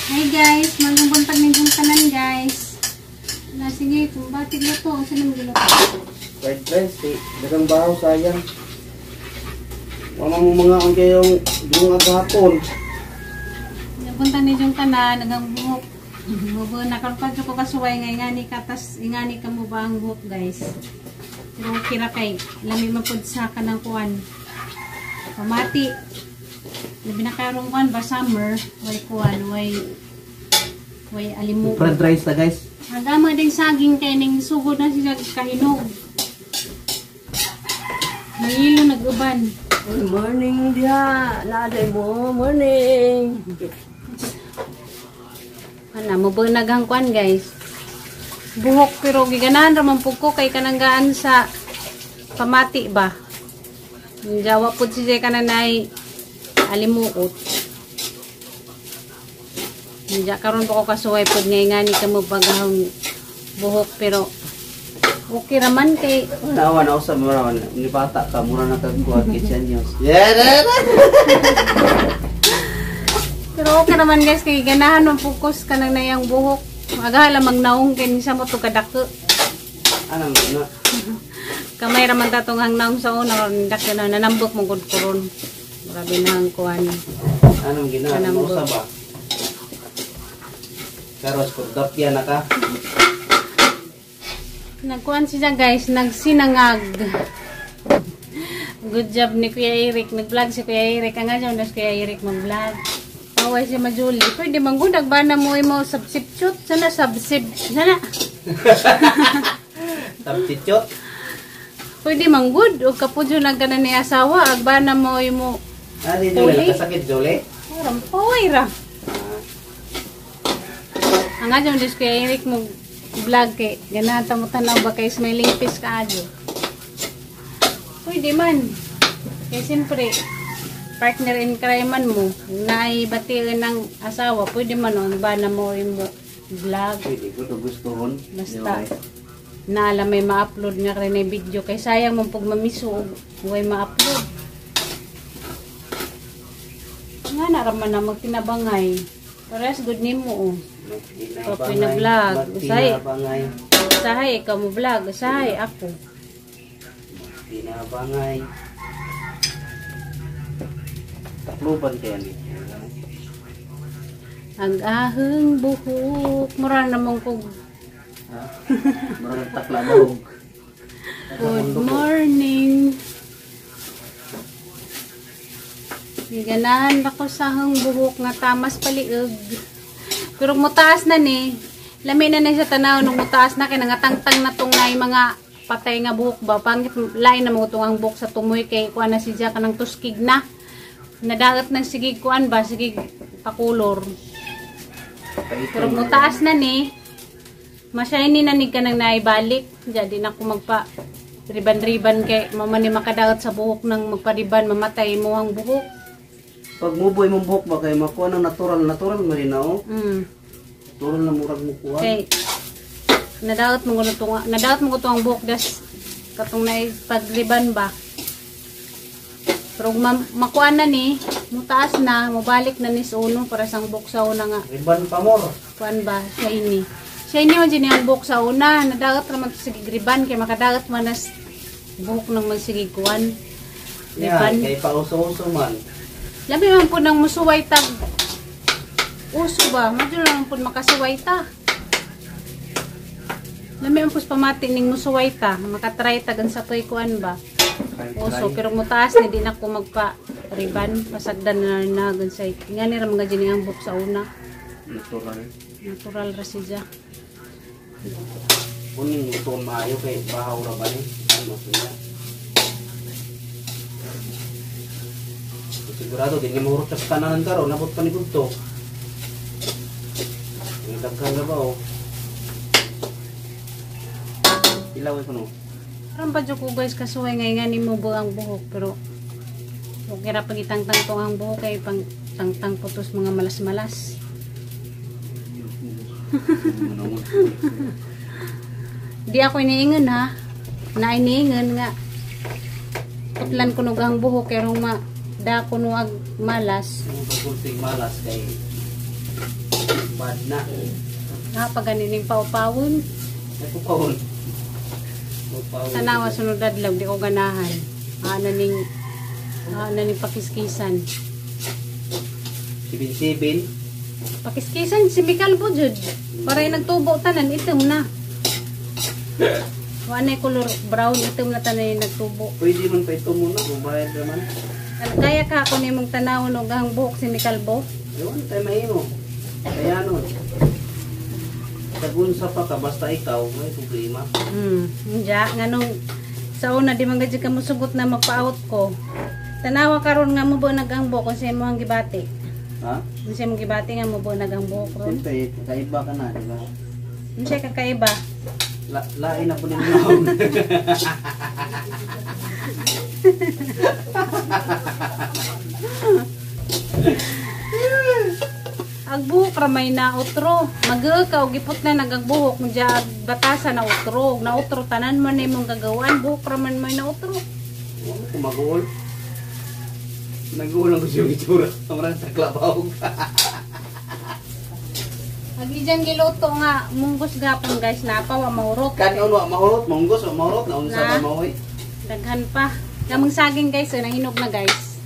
Hi guys, magandang buntag ng tanan guys. Na sige, kung bakit luto, saan ang giluto? Fried rice, dagang bahaw sayang. Mamang mga ang kayong bunga kahapon. Napunta ni yung tanan, nagang buhok. Bubo nakalpadyo ko kasuway nga ingani ka, tas ingani ka mo ba ang buhok guys. Pero kira kay, lami mapod sa kanang kuwan. Pamati. Labi na karong kuwan ba summer, way kuwan, way alimuot. Fried rice na guys. Agama ding saging kay ning sugod na siya kahinog. Nahilo nag-uban. Good morning dia. Naday mo. Morning. Ana mo ba naghangkuan guys? Buhok pero giganahan ra man pug ko kay kananggaan sa pamati ba. Jawa pud siya kananay alimuot. Hindi karon pa ko kasuway pud nga ni ka mo bagahong buhok pero okay raman kay Nawa na usab mo raman ni bata ka mura na kagkuha kitchen news. Yeah. pero okay naman guys kay ganahan man focus ka nang nayang buhok. Agahala magnaong kay sa mo to kadako. Anong na? Kamay raman tatong hangnaong sa una ron dak na nanambok mo gud kuron. Grabe na ang kuan. Anong ginawa mo usab ba? Karos ko dapya na ka. Nagkuhan siya guys, nagsinangag. Good job ni Kuya Eric. Nag-vlog si Kuya Eric. Ang nga si Kuya Eric mag-vlog. Paway si Majuli. Pwede manggudag ba na mo mo substitute? Sana Sana. Substitute? Pwede manggud. O kapudyo na gana ni asawa. Agba na mo mo. Di Jole, kasakit Jole? Parang paway ra. Ang nga si Kuya Eric vlog kay ganahan ta mo tanaw ba kay smiling face ka adyo. Pwede man. Kaya siyempre partner in crime man mo naibatiin ng asawa, pwede man no ba na mo imo vlog. Pwede ko to gustuhon. Basta naala may ma-upload nga rin na video kay sayang mo pag mamiso huwag ma-upload. Nga naraman na magtinabangay. Pares good nimo oh. Kapoy na vlog. Usahay ikaw mo vlog. Usahay ako. Pinabangay. Takluban kaya ni. Ang aheng buhok. Mura naman kong Marang taklabog. good morning. Ganahan ako sa aheng buhok nga tamas paliog. Pero mutaas na ni. Lami na siya tanaw nung mutaas na kay nangatangtang na tong nay mga patay nga buhok ba. Pangit lain na mo itong ang buhok sa tumoy kay kuan na siya kanang tuskig na. Nadagat ng sigig kuan ba, sigig pakulor. Pero mutaas na ni. Masyayni na ni ka nang naibalik. Jadi na ako magpa riban-riban kay mama ni makadagat sa buhok nang magpariban mamatay mo ang buhok. Pag muboy mong buhok ba kay makuha ng natural marina oh. Natural na murag mo kuha. Okay. Nadaot mo ko ang buhok das katong na pagriban ba. Pero makuha na ni, mutaas na, mabalik na ni sa uno para sang buhok sa una nga. Riban pa more. Kuan ba sa ini. Sa inyo din yung buhok sa una, nadaot naman sa riban kay makadaot man nas buhok nang magsigig kuan. Riban kay pauso-uso man. Labi man po nang musuway tag uso ba? Madyo lang po makasuway ta. Labi man po pamati ning musuway ta. Makatry tagan sa toy kuan ba? Uso. Pero mutaas na din ako magpa-riban. Pasagdan na nagan sa nga nira mga dyan ang buhok sa una. Natural ra siya. Kuning ito maayo kay bahaw ra ba ni? Ano siya? Sigurado din yung mahurot sa kananan karo, nabot pa ni Gugto. Ang daghan na ba oh. Ilaway ko no. Parang pa ko guys kasuway nga ni mo ang buhok. Pero okay ra pagitangtang tong ang buhok kay pang tangtang putos mga malas-malas. Di ako iniingon ha. Na iniingon nga. Putlan ko ang buhok kay rong da kuno ag malas. Ang pagkulting malas kay Bad na. Paganin yung paupawon. Ay pupawon. Tanawa sunod adlaw di ko ganahan. Ano ning pakiskisan. 7-7. Pakiskisan si Mikal po jud. Para nagtubo tanan itim na. Wanay color brown itim na tanan nagtubo. Pwede man pa ito muna, bubayad naman. Kaya ka ako nimong tanawon og ang buhok si Mikal bo. Ayun, tayo mahimo. Kaya nun. Tagunsa pa ka, basta ikaw, may problema. Diya, nga nung sa una di man gadyo ka musugot na magpa-out ko. Tanawa karon nga mo bo nagangbo kung siya mo ang gibati. Ha? Kung siya mo gibati nga mo bo nagangbo ron. Siyempre, kakaiba ka na, di ba? Kung siya kakaiba. Lain na po din naon. Agbuhok ramay na utro. Mag-ka og gipot na nagagbuhok mo diya batasa na utro. Na utro tanan man imong gagawan buhok raman may na utro. Ano kung mag-uol? Nag-uulang ko siya yung itsura. Kamarang taklabawag. Agi dyan giluto nga munggos gapon guys na pa wa maurot. Kanon wa mahurot, maunggos wa mahurot, naunsa Na. ba mahoy? Daghan pa. Gamang saging guys, nahinog na guys.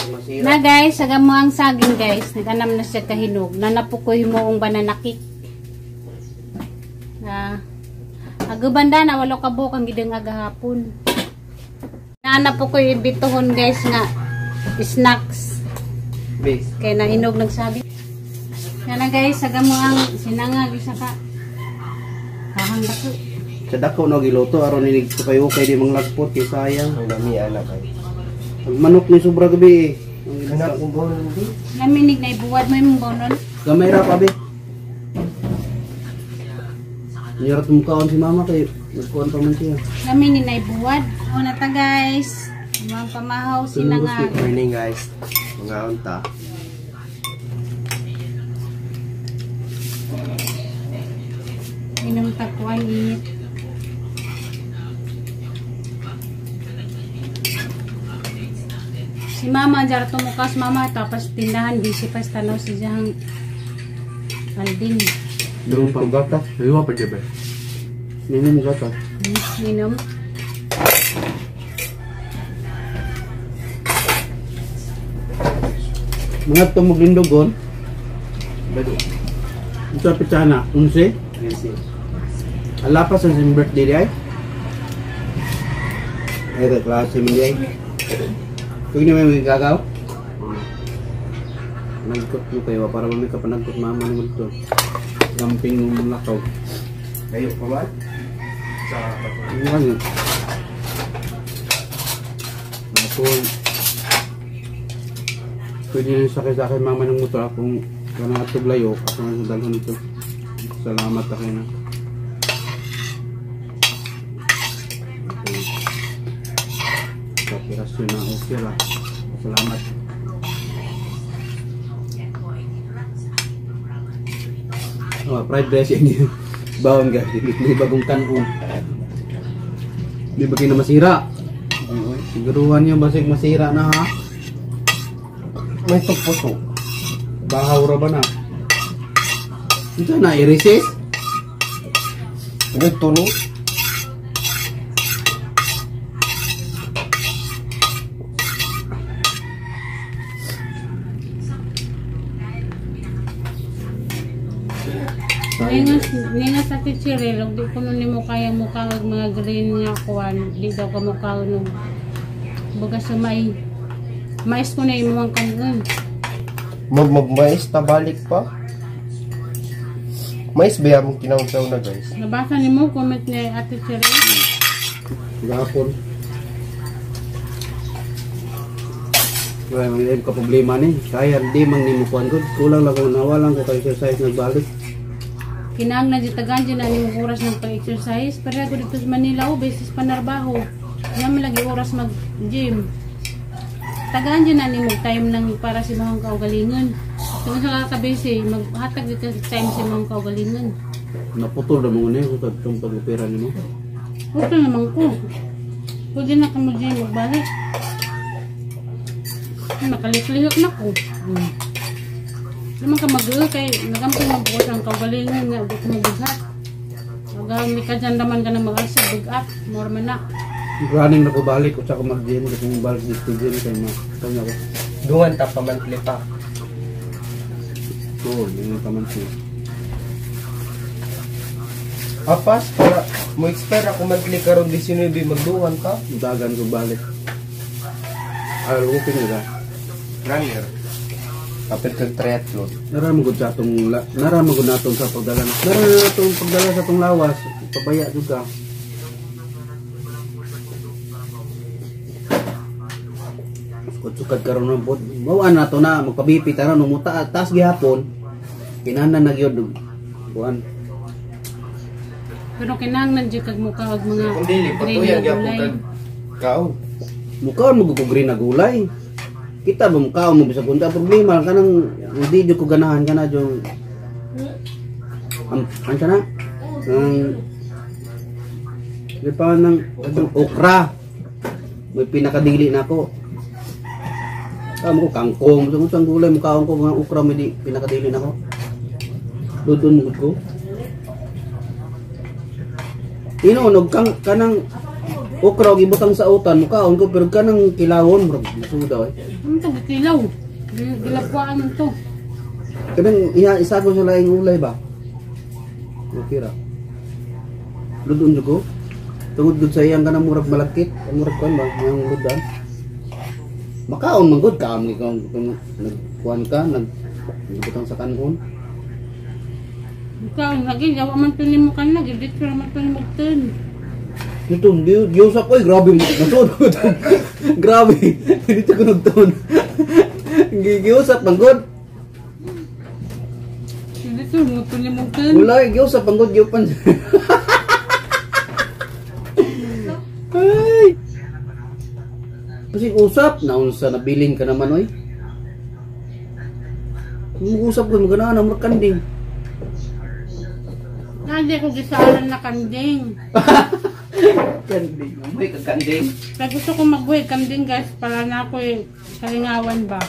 Masira. Na guys, sa ang saging guys, naganam na siya kahinog. Nanapukoy mo ang bananakik. Na agubanda na walo ka buok ang gidang agahapon. Nanapukoy bituhon guys nga snacks. Base. Kaya nahinog nagsabi. Yan na guys, sa ang sinangag isa ka. Kahang dako. Sa dako no giluto aron ninig ko kayo kay di manglagpot kay sayang. Ang dami anak ay. Ang manok ni sobra gabi. Anak kong bonon di. Naminig na ibuwad mo yung bonon. Gamay ra pa be. Niyarot mo kaon si mama kay nagkuhan pa man siya. Naminig na ibuwad. O na ta guys. Mga pamahaw sinangag. Good morning guys. Mga unta. Inang takuan init. Si mama jar tumukas mama tapos tindahan busy pa sa tanaw si Jahang Alding. Doon pa gata. Aywa pa jebe. Minum gata. Minom. Mga tumugindogon. Bado. Ito pitsana, 11. Ala pa sa sim birthday di ay. Ito klase mi ay. Kung ni may gagaw. Nagkot mo kayo para may kapanagkot mama ni mo to. Gamping mo lakaw. Kayo pa ba? Sa Ano? Ako pwede nyo sakay-sakay mama ng motor akong kanang tuglayo ako nga dalhan nito. Salamat ako na. Kapirasyon na okay ra. Salamat. Oh, fried rice yun. Bawang guys, may bagong kanon. Di ba na masira? Siguruhan niyo basig masira na ha? may tugpuso. Bahaw ra ba na? Ito na, i-resist? Ganito ni. Ningas sa tichiril, di ko nun mo kaya mukha ng mga green nga kuwan. Di daw ka mukha nung baga sa mais ko na yung mga kangan. Mais tabalik pa. Mais ba yung kinawsaw na guys? Nabasa ni mo comment ni Ate Chiril. Gapon. Kaya may ka problema ni. Kaya di mang ni mo kuan gud. Kulang lang ko nawalan ko kay exercise nagbalik. Kinang na ditagan dyan na yung oras ng pag-exercise. Pero ako dito sa Manila, beses panarbaho. Yan lagi oras mag-gym. Tagaan dyan na ni mag-time lang para si mga kaugalingon. Kung sa kakabisi, maghatag dito sa time si mga kaugalingon. Naputol na mo ni ko itong pag-opera ni mo. Puto naman ko. Pwede na ka mag-gym magbalik. Nakaliklihok na ko. Naman ka mag-uwi kay nagampang magbukas ang kaugalingan nga. Di ka magbugat. Magamit ka dyan naman ka na mag-asig. Bugat. Normal na. Running na ko balik ko sa mag-gym kasi kung balik dito gym kay tanya ko. Dungan ta pamantli pa. Oo, yun yung kamansi. Apas, para mo expire ako mantli karon 19 magduhan ka. Dagan ko balik. Ay, lupin nila. Runner. Kapit kag triathlon. Naramagod sa atong naramagod naton sa pagdala. Naramagod natong pagdala sa atong lawas. Pabaya juga. Sukad karon ng bot. Mawaan nato na magpabipi taron no muta taas gihapon. Kinahanglan na gyud kuan. Pero kinahanglan dyan kag mukha og mga Kung dili patuyan gyapon kag kaon. Mukhaon mo ko green na gulay. Kita ba mukhaon mo bisag unta problema kanang hindi jud ko ganahan kana jud. Ang kana? Lipa ng okra. May pinakadili na ako. Mo ko kangkong, sa gulay mukhaon ko mga okra may di pinakadili na ako. Dudun gud ko. Inunog kang kanang okra gibutang sa utan mukhaon ko pero kanang kilawon bro suda ano to kilaw gilapuan man to kanang isa ko sa laing ulay ba okay ra ludon ko tungod gud sa iyang kanang murag malakit murag kon ba yung ludan makaon man gud ka amni kung nagkuan ka nagbutang sa kanon ikaw lagi yawa man to nimo kan lagi dito man to nimo ten. Ito, Diyos ako grabe mo. Nasod ko ito. Grabe. Dito ko nagtuon. Giusap, manggod. Dito, muto niya mong ten. Wala, giusap, manggod, giupan. Ay. Kasi usap, naunsa nabilin ka naman, oy. Mag-usap ko, magana na, makanding. Hindi ko gisaran na kanding. Kanding, may kaganding. Kaya gusto ko mag-buhay kanding guys, para na ako kalingawan ba.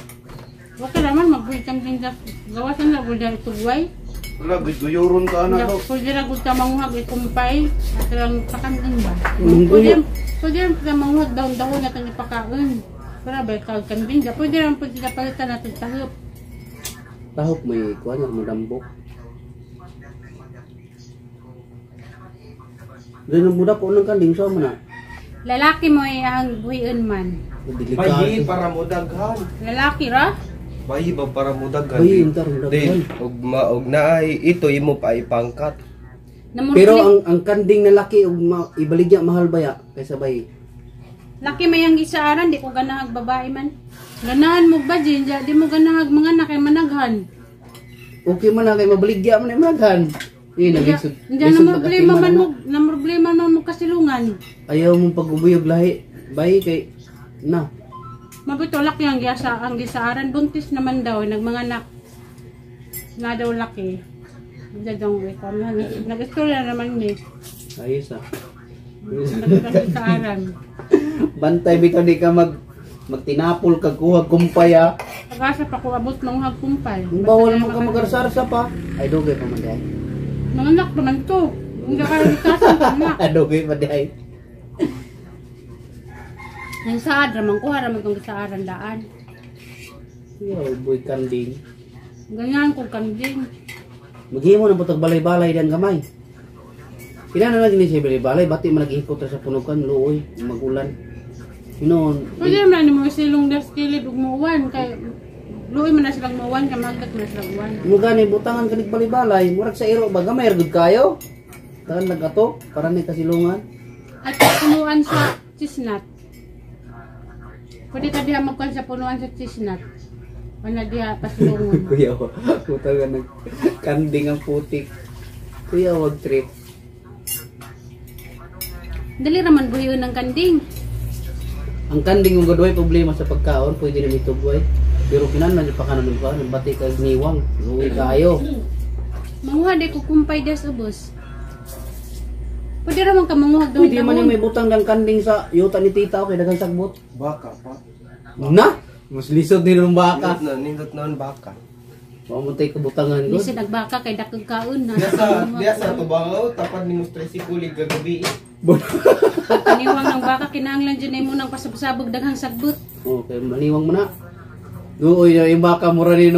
Okay naman mag-buhay kanding guys. Gawasan na ko dyan ito buhay. Wala, guyuron ka na. Pwede na gusto manguhag ikumpay. At lang pakanding ba. Mungguyo. Pwede na manguhag daon-daon natin ipakaon. Para ba kanding guys. Pwede naman pwede na palitan natin tahop. Tahop may kuha niya, madambok. Dahil ang budak ko ng kanding, saan mo na? Lalaki mo ay ang buhiin man. Bayi para mo daghan. Lalaki ra? Bayi ba para mo daghan? Bayi, untar, daghan. Din, og naay ito imo pa ipangkat. Pero ang kanding na laki, ibaligya mahal ba ya? Kaysa bayi? Laki may ang gisaaran, di ko ganahag babae man. Ganahan mo ba, Jinja? Di mo ganahag mga anak ay managhan. Okay man na kay mabaligya man ay managhan. Hindi na problema man mo, na problema man mo kasilungan. Ayaw mong pag-ubuyog lahi. Bayi kay, na. Mabito laki ang gisaaran. Buntis naman daw, nagmanganak. Na daw laki. Dadong ikaw. Nag-istorya naman ni. Ayos ah. Nag-gisaaran. Bantay bitaw di ka magtinapol kag kuha kumpay ah. Pag-asa pa ko abot ng hagkumpay. Bawal mo ka mag-arsarsa pa. Ay dugay pa man day. Mga anak naman to. Hindi ka nagkasan ka na. Dugay pa day. Yung saad raman ko, haraman kong gisaaran daan. Yo, boy kanding. Ganyan ko kanding. Maghimo na butag balay-balay dan gamay. Pila na lagi ni siya balay-balay, bati man nag-ihikot sa punukan, luoy, magulan. Hinon. Pwede naman mo silong das kilid ug muwan kay luoy man na silang muwan kay magdat na silang uwan. Mo gani butangan kanig balay-balay, murag sa iro ba gamay gud kayo. Tahan nagato para ni kasilungan. At punuan sa chisnat. Pwede ka diha magkuhan sa punuan sa chisnat. Wala diha pasilungan. Kuya, butangan ng kanding ang putik. Kuya, wag trip. Dali raman buhiyon ng kanding. Ang kanding yung gadway problema sa pagkaon, pwede na mitugway. Pero kinahanglan pa kanan ng kaon, bati kag niwang, luoy kayo. Manguha di ko kumpay des ubos. Pwede raman ka manguhag daw. Pwede man yung may butang ng kanding sa yuta ni tita o kay daghang sagbot. Baka pa. Na? Mas lisod din ng baka. Nindot na baka. Mamuntay kabutangan ko. Lisa nagbaka kay dakag kaon na. Biasa to bangaw, tapad ni mo stress si kulig kagabi. Paniwang ng baka kinahanglan dyan ay mo nang pasabsabog daghang sagbot. Okay, maniwang mo na. Duoy yung baka mura rin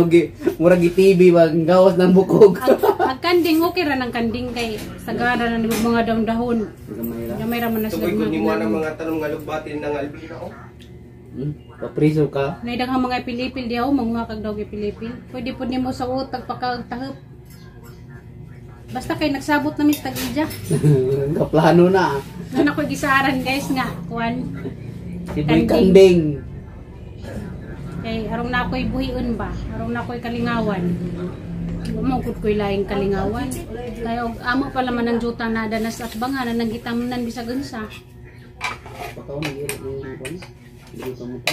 murag TV ba gawas ng bukog. Ang kanding okay ra ng kanding kay sagara na ni mga dahon. Gamay ra. Gamay ra man na sila. Tukoy ko ni mo ng mga tanong nga lugbatin ng albina ko. Papriso ka. Nay daghang mga pilipil diaw mga kag daw pilipil. Pwede pud nimo sa utag pagkagtahop. Basta kay nagsabot na mis tag-ija. Kaplano na. Nan ako gisaran guys nga kuan. Si Boy Kanding. Kay arong na ako'y buhion ba? Arong na ako'y kalingawan. Gumugod ko'y laing kalingawan. Kaya amo pala man ang juta na danas at bangan na nagitamunan bisag unsa. Pakaw nagiro ng kuan. Dito mo pa.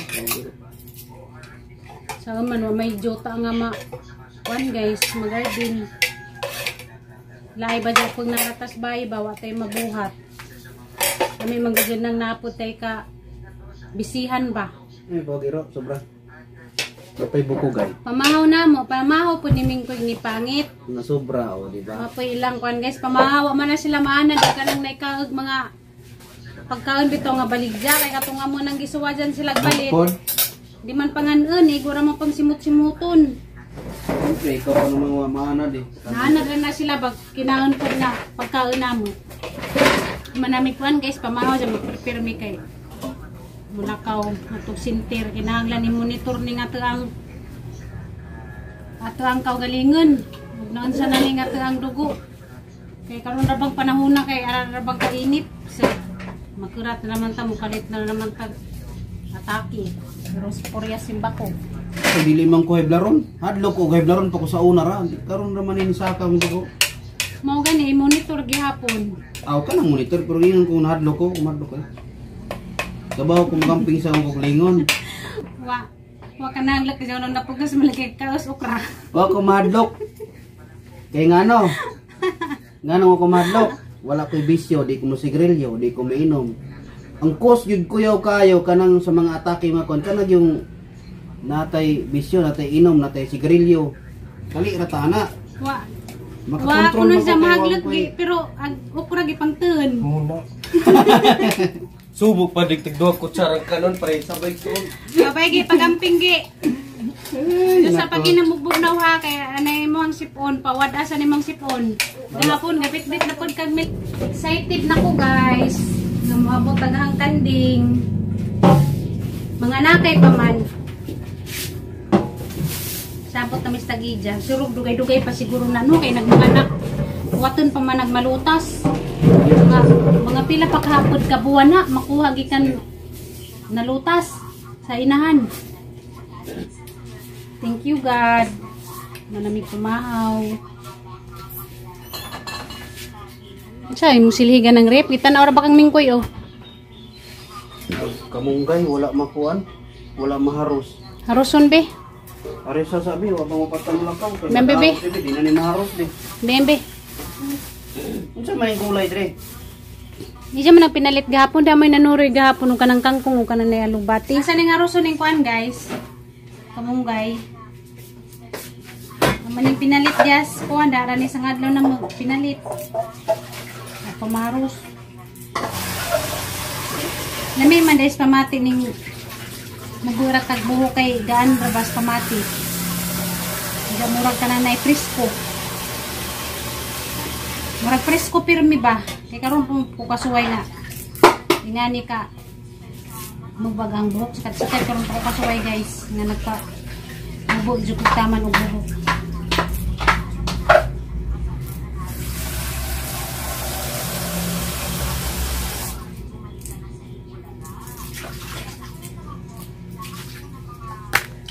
Sa man may juta nga ma kuan guys, magardin. Lahi ba dyan kung naratas bayi ba, watay mabuhat. Kami mga dyan nang naputay ka bisihan ba. Ay, bagiro, sobra. Kapay bukugay. Pamahaw na mo, pamahaw po ni Mingkoy ni Pangit. Na sobra, o, di ba? Mapoy ilang kuan guys, pamahaw man na sila maana, di ka nang naikaag mga pagkaon bito nga baligya, kay katong nga mo nang gisuwa dyan sila balit. Di man panganon, gura mo pang simut-simuton. Siyempre, ikaw pa naman mga maanad eh. Naanad rin na sila pag kinaon ko na pagkaon na mo. Manamig kuan guys, pamahaw dyan, mag-prepare mi kay mulakaw, atong sinter, kinahanglan ni monitor ni nga ato ang kaugalingon. Huwag noon sa naling ato ang dugo. Kay karon ra bang panahon na kay ara ra bang kainit. So, magkurat na naman ta, mukalit na naman ta atake. Pero sporya simbako. So, dili man ko heblaron. Hadlo ko heblaron pa ko sa una ra. Karon ra man sa akong dugo. Mao gani monitor gihapon. Aw ka nang monitor pero yun kung nahadlo ko, umadlo ko. Kabaw ko magamping sa akong lingon. Wa ka nang lak jaw na pugas malaki kaos okra. Wa ko madlok. Kay ngano? Ngano ko madlok? Wala ko'y bisyo, di ko mo sigarilyo, di ko mainom. Ang cause yun kuyaw kayo kanang sa mga atake mga kon kanang yung natay bisyo, natay inom, natay sigarilyo. Kali rata na. Wa Makakontrol kuno mo sa ko mahaglag kay pero ang okra gipangteun. Muna. Subok pa digtig duha kutsarang kanon pare sabay tuon. Sabay gi pagamping gi. Sa paginamugbog na ha kay anay mo ang sipon, pawad asa ni mang sipon. Gahapon gapit-bit na pud kag excited na ko guys. Namabot ang kanding. Mga nakay pa man. Sabot na mistagidya. Surug dugay-dugay pa siguro na no kay nagmanganak. Waton pa man nagmalutas. Mga pila pa kahapon ka buwan na makuha gikan nalutas sa inahan. Thank you God. Malamig pumahaw. Say mo silhigan ng rep, kita na ora ba kang Mingkoy oh. kamunggay wala makuan, wala maharos. Haruson be. Are sa sabi wa mo patang lang ka. Bembe. Di na ni maharos di. Bembe. Unsa may gulay dire? Di siya man ang pinalit gahapon, damay nanuroy gahapon ug kanang kangkong ug kanang alugbati. Asa ning haruson ning kuan guys? Kamunggay. Maning pinalit jas kuan dara ni sang adlaw na mo pinalit. Pamaros. Lami man dahil pamati ning magura kag buho kay gaan rabas pamati. Diya murag ka na na presko. Murag presko pirmi ba? Kay karon po kasuway na. Ingani ka magbagang buhok sikat-sikat karon po kasuway guys nga nagpa bubo jud taman og buhok.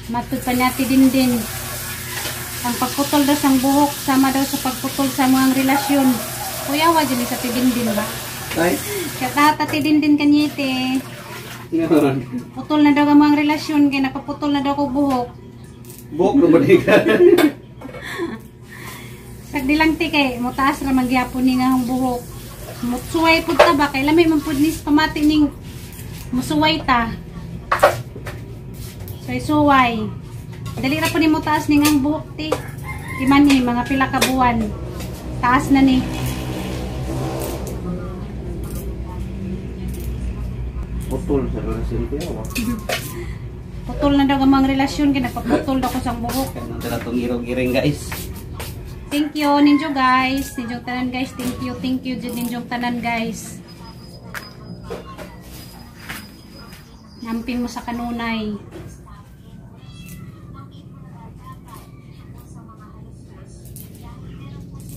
Matud pa natin din ang pagputol daw sang buhok sama daw sa pagputol sa mga relasyon. Kuya wa dyan sa tidindin ba? Ay. Kata tidindin kanyete. Ngayon. Putol na daw ang mga relasyon kaya napaputol na daw kog buhok. Buhok na balikan. Sagdilang ti kay mutaas ra magyapon ni nga ang buhok. Mutsuway pud ta ba kay lamay man pud nis pamati ning musuway ta. Suway. Dali ra po ni mo taas ning ang buhok ti. Timan ni, mga pila ka buwan. Taas na ni. Putol sa relasyon ko yaw. Putol na daw ang mga relasyon, kinapaputol daw ko sa buhok. Kaya nang tala itong irong-iring guys. Thank you, ninyo guys. Ninyong tanan guys, thank you. Thank you, ninyong tanan guys. Namping mo sa kanunay.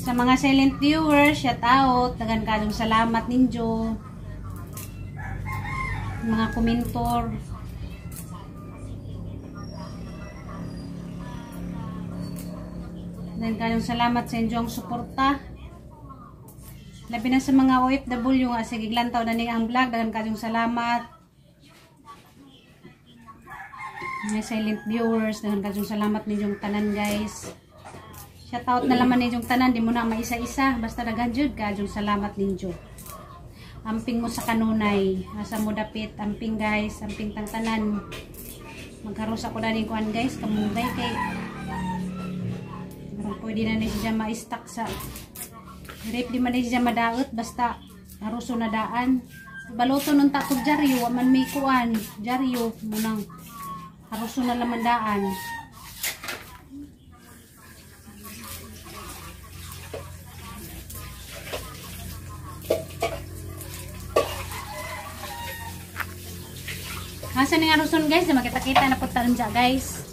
Sa mga silent viewers, shout out. Dagan kadong salamat ninyo. Mga komentor. Dagan kadong salamat sa inyong suporta. Labi na sa mga OFW nga, sige glantaw na ning ang vlog. Dagan kadong salamat. May silent viewers, dagan kadong salamat ninyong tanan guys. Shoutout na laman ninyong tanan, di mo na maisa-isa, basta dagan jud kadong salamat ninyo. Amping mo sa kanunay, asa mo dapit, amping guys, amping tang tanan. Magkaros ako na rin kuhan guys, kamugay kay pwede na niya siya ma-stack sa hirap di man niya siya madaot, basta haruso na daan. Baloto nung takot jaryo, waman may kuhan, jaryo, munang haruso na lamandaan. Hasan nga haruson guys, na makita-kita na po taon dyan guys.